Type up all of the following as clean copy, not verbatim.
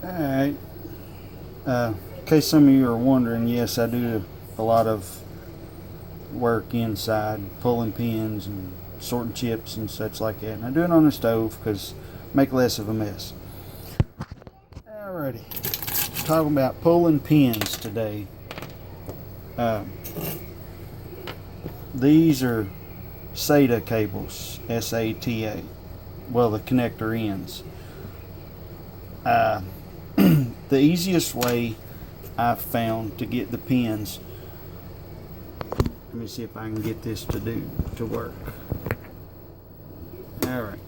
Alright, in case some of you are wondering, yes, I do a lot of work inside, pulling pins and sorting chips and such like that. And I do it on the stove because make less of a mess. Alrighty, talking about pulling pins today. These are SATA cables, SATA. Well, the connector ends. The easiest way I've found to get the pins. Let me see if I can get this to work. All right.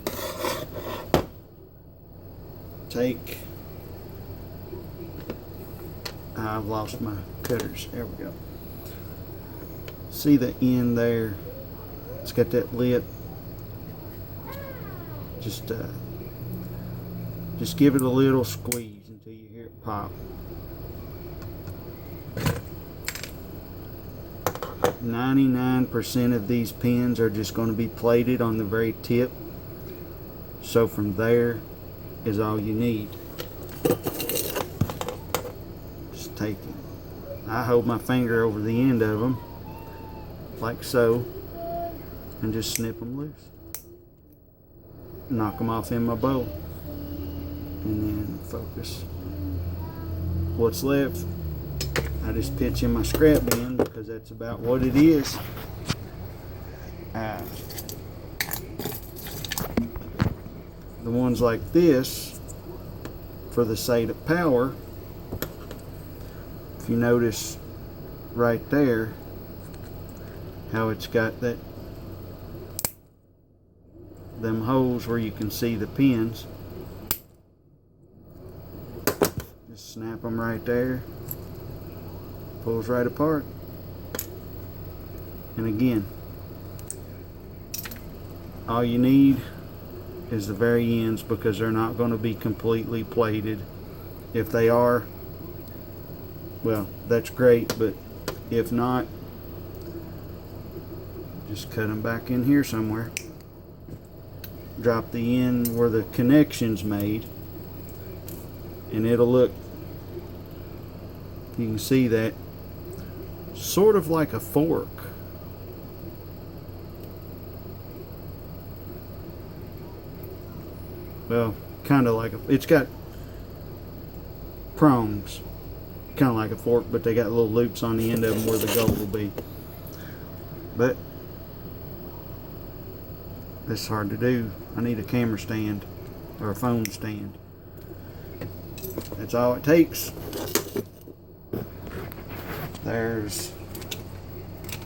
I've lost my cutters. There we go. See the end there? It's got that lip. Just give it a little squeeze until you hear it pop. 99% of these pins are just going to be plated on the very tip. So from there is all you need. Just take it. I hold my finger over the end of them, like so, and just snip them loose. Knock them off in my bowl. And then focus. What's left, I just pitch in my scrap bin because that's about what it is. The ones like this for the SATA power, if you notice right there how it's got them holes where you can see the pins. Just snap them right there. Pulls right apart. And again, all you need is the very ends because they're not going to be completely plated. If they are, well, that's great, but if not, just cut them back in here somewhere. Drop the end where the connection's made, and it'll look, you can see that, sort of like a fork. Well, kind of like it's got prongs, kind of like a fork, but they got little loops on the end of them where the gold will be. But it's hard to do. I need a camera stand or a phone stand. That's all it takes. There's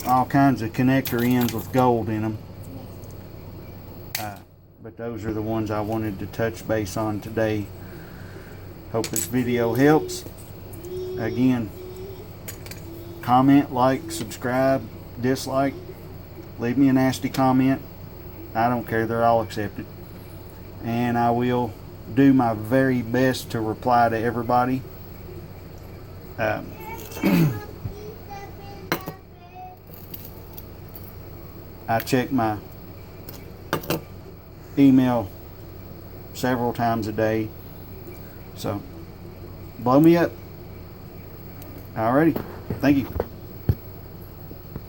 all kinds of connector ends with gold in them. But those are the ones I wanted to touch base on today. Hope this video helps. Again, comment, like, subscribe, dislike. Leave me a nasty comment. I don't care, they're all accepted. And I will do my very best to reply to everybody. I check my email several times a day. So, blow me up. Alrighty. Thank you.